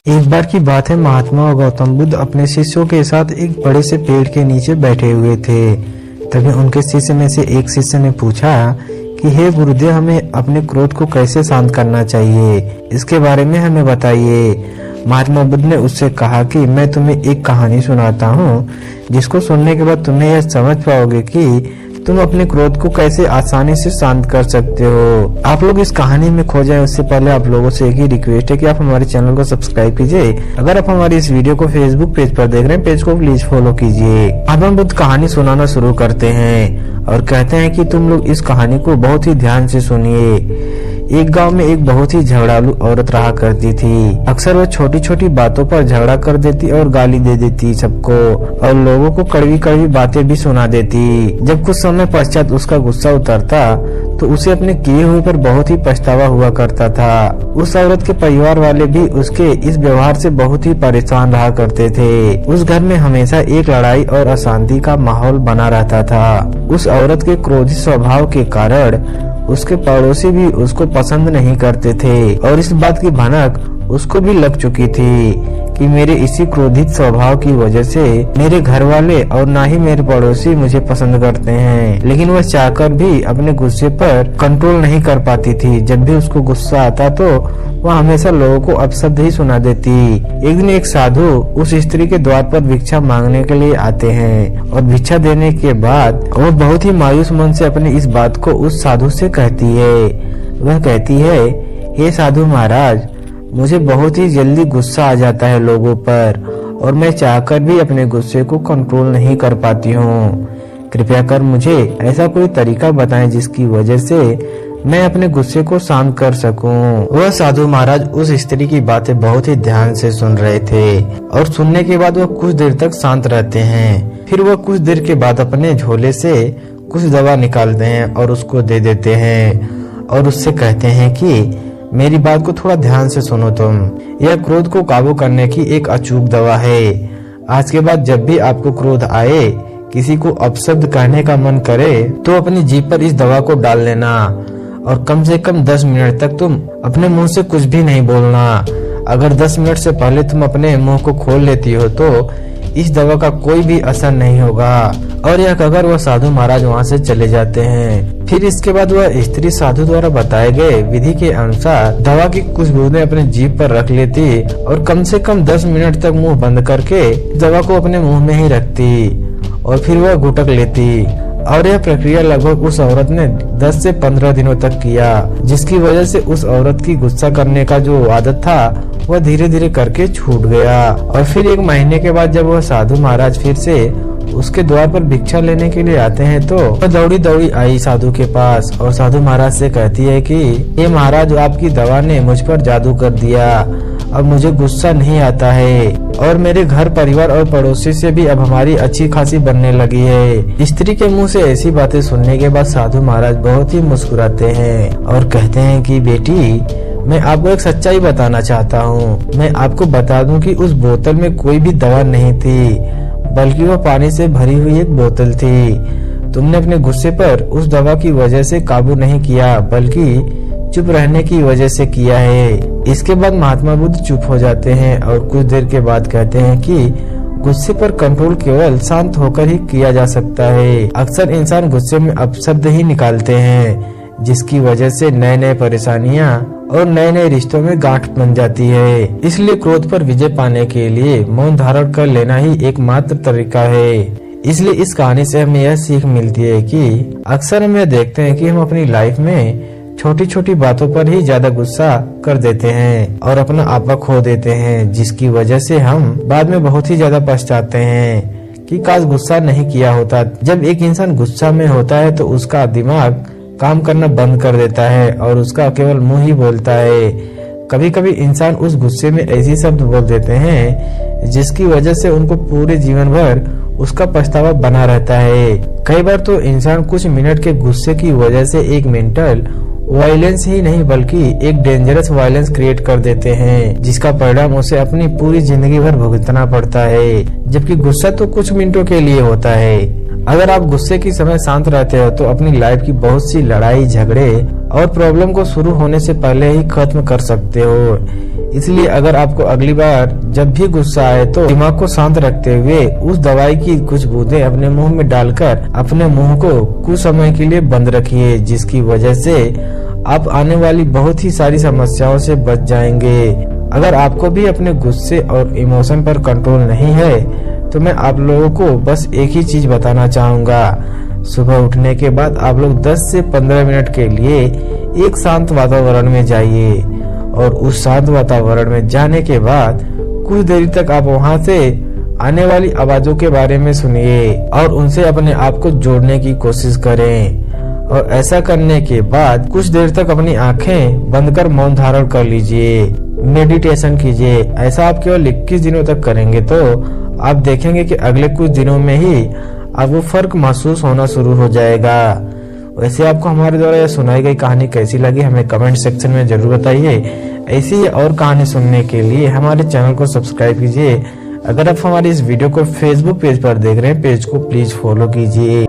एक बार की बात है, महात्मा गौतम बुद्ध अपने शिष्यों के साथ एक बड़े से पेड़ के नीचे बैठे हुए थे। तभी उनके शिष्य में से एक शिष्य ने पूछा कि हे गुरुदेव, हमें अपने क्रोध को कैसे शांत करना चाहिए, इसके बारे में हमें बताइए। महात्मा बुद्ध ने उससे कहा कि मैं तुम्हें एक कहानी सुनाता हूँ, जिसको सुनने के बाद तुम्हें यह समझ पाओगे कि तुम अपने क्रोध को कैसे आसानी से शांत कर सकते हो। आप लोग इस कहानी में खो जाए उससे पहले आप लोगों से एक ही रिक्वेस्ट है कि आप हमारे चैनल को सब्सक्राइब कीजिए। अगर आप हमारी इस वीडियो को फेसबुक पेज पर देख रहे हैं, पेज को प्लीज फॉलो कीजिए। महात्मा बुद्ध कहानी सुनाना शुरू करते हैं और कहते हैं कि तुम लोग इस कहानी को बहुत ही ध्यान से सुनिए। एक गांव में एक बहुत ही झगड़ालू औरत रहा करती थी। अक्सर वह छोटी छोटी बातों पर झगड़ा कर देती और गाली दे देती सबको, और लोगों को कड़वी कड़वी बातें भी सुना देती। जब कुछ समय पश्चात उसका गुस्सा उतरता तो उसे अपने किए हुए पर बहुत ही पछतावा हुआ करता था। उस औरत के परिवार वाले भी उसके इस व्यवहार से बहुत ही परेशान रहा करते थे। उस घर में हमेशा एक लड़ाई और अशांति का माहौल बना रहता था। उस औरत के क्रोधी स्वभाव के कारण उसके पड़ोसी भी उसको पसंद नहीं करते थे, और इस बात की भनक उसको भी लग चुकी थी कि मेरे इसी क्रोधित स्वभाव की वजह से मेरे घर वाले और ना ही मेरे पड़ोसी मुझे पसंद करते हैं। लेकिन वह चाहकर भी अपने गुस्से पर कंट्रोल नहीं कर पाती थी। जब भी उसको गुस्सा आता तो वह हमेशा लोगों को अपशब्द ही सुना देती। एक दिन एक साधु उस स्त्री के द्वार पर भिक्षा मांगने के लिए आते हैं, और भिक्षा देने के बाद वह बहुत ही मायूस मन से अपनी इस बात को उस साधु से कहती है। वह कहती है, हे साधु महाराज, मुझे बहुत ही जल्दी गुस्सा आ जाता है लोगों पर, और मैं चाहकर भी अपने गुस्से को कंट्रोल नहीं कर पाती हूँ। कृपया कर मुझे ऐसा कोई तरीका बताएं जिसकी वजह से मैं अपने गुस्से को शांत कर सकूं। वह साधु महाराज उस स्त्री की बातें बहुत ही ध्यान से सुन रहे थे, और सुनने के बाद वह कुछ देर तक शांत रहते हैं। फिर वह कुछ देर के बाद अपने झोले से कुछ दवा निकालते हैं और उसको दे देते हैं, और उससे कहते हैं कि मेरी बात को थोड़ा ध्यान से सुनो तुम। यह क्रोध को काबू करने की एक अचूक दवा है। आज के बाद जब भी आपको क्रोध आए, किसी को अपशब्द कहने का मन करे, तो अपनी जीभ पर इस दवा को डाल लेना, और कम से कम 10 मिनट तक तुम अपने मुंह से कुछ भी नहीं बोलना। अगर 10 मिनट से पहले तुम अपने मुंह को खोल लेती हो तो इस दवा का कोई भी असर नहीं होगा। और यह कहकर वह साधु महाराज वहाँ से चले जाते हैं। फिर इसके बाद वह स्त्री साधु द्वारा बताए गए विधि के अनुसार दवा की कुछ बूंदें अपने जीभ पर रख लेती, और कम से कम 10 मिनट तक मुंह बंद करके दवा को अपने मुंह में ही रखती, और फिर वह घुटक लेती। और यह प्रक्रिया लगभग उस औरत ने 10 से 15 दिनों तक किया, जिसकी वजह से उस औरत की गुस्सा करने का जो आदत था वह धीरे धीरे करके छूट गया। और फिर 1 महीने के बाद जब वह साधु महाराज फिर से उसके द्वार पर भिक्षा लेने के लिए आते हैं तो वह दौड़ी दौड़ी आई साधु के पास, और साधु महाराज से कहती है कि ये महाराज, आपकी दवा ने मुझ पर जादू कर दिया। अब मुझे गुस्सा नहीं आता है, और मेरे घर परिवार और पड़ोसी से भी अब हमारी अच्छी खासी बनने लगी है। स्त्री के मुंह से ऐसी बातें सुनने के बाद साधु महाराज बहुत ही मुस्कुराते हैं और कहते हैं कि बेटी, मैं आपको एक सच्चाई बताना चाहता हूँ। मैं आपको बता दूं कि उस बोतल में कोई भी दवा नहीं थी, बल्कि वह पानी से भरी हुई एक बोतल थी। तुमने अपने गुस्से पर उस दवा की वजह से काबू नहीं किया, बल्कि चुप रहने की वजह से किया है। इसके बाद महात्मा बुद्ध चुप हो जाते हैं और कुछ देर के बाद कहते हैं कि गुस्से पर कंट्रोल केवल शांत होकर ही किया जा सकता है। अक्सर इंसान गुस्से में अपशब्द ही निकालते हैं, जिसकी वजह से नए नए परेशानियां और नए नए रिश्तों में गांठ बन जाती है। इसलिए क्रोध पर विजय पाने के लिए मौन धारण कर लेना ही एकमात्र तरीका है। इसलिए इस कहानी से हमें यह सीख मिलती है कि अक्सर हम यह देखते हैं कि हम अपनी लाइफ में छोटी छोटी बातों पर ही ज्यादा गुस्सा कर देते हैं और अपना आपा खो देते हैं, जिसकी वजह से हम बाद में बहुत ही ज्यादा पछताते हैं कि काश गुस्सा नहीं किया होता। जब एक इंसान गुस्सा में होता है तो उसका दिमाग काम करना बंद कर देता है और उसका केवल मुंह ही बोलता है। कभी कभी इंसान उस गुस्से में ऐसी शब्द बोल देते हैं जिसकी वजह से उनको पूरे जीवन भर उसका पछतावा बना रहता है। कई बार तो इंसान कुछ मिनट के गुस्से की वजह से एक मेंटल वायलेंस ही नहीं बल्कि एक डेंजरस वायलेंस क्रिएट कर देते हैं, जिसका परिणाम उसे अपनी पूरी जिंदगी भर भुगतना पड़ता है। जबकि गुस्सा तो कुछ मिनटों के लिए होता है। अगर आप गुस्से के समय शांत रहते हो तो अपनी लाइफ की बहुत सी लड़ाई झगड़े और प्रॉब्लम को शुरू होने से पहले ही खत्म कर सकते हो। इसलिए अगर आपको अगली बार जब भी गुस्सा आए तो दिमाग को शांत रखते हुए उस दवाई की कुछ बूंदें अपने मुंह में डालकर अपने मुंह को कुछ समय के लिए बंद रखिए, जिसकी वजह से आप आने वाली बहुत ही सारी समस्याओं से बच जाएंगे। अगर आपको भी अपने गुस्से और इमोशन पर कंट्रोल नहीं है तो मैं आप लोगों को बस एक ही चीज बताना चाहूंगा। सुबह उठने के बाद आप लोग 10 से 15 मिनट के लिए एक शांत वातावरण में जाइए और उस शांत वातावरण में जाने के बाद कुछ देर तक आप वहां से आने वाली आवाजों के बारे में सुनिए और उनसे अपने आप को जोड़ने की कोशिश करें। और ऐसा करने के बाद कुछ देर तक अपनी आंखें बंद कर मौन धारण कर लीजिए, मेडिटेशन कीजिए। ऐसा आप केवल 21 दिनों तक करेंगे तो आप देखेंगे कि अगले कुछ दिनों में ही आपको फर्क महसूस होना शुरू हो जाएगा। वैसे आपको हमारे द्वारा यह सुनाई गई कहानी कैसी लगी हमें कमेंट सेक्शन में जरूर बताइए। ऐसी ही और कहानी सुनने के लिए हमारे चैनल को सब्सक्राइब कीजिए। अगर आप हमारी इस वीडियो को फेसबुक पेज पर देख रहे हैं, पेज को प्लीज फॉलो कीजिए।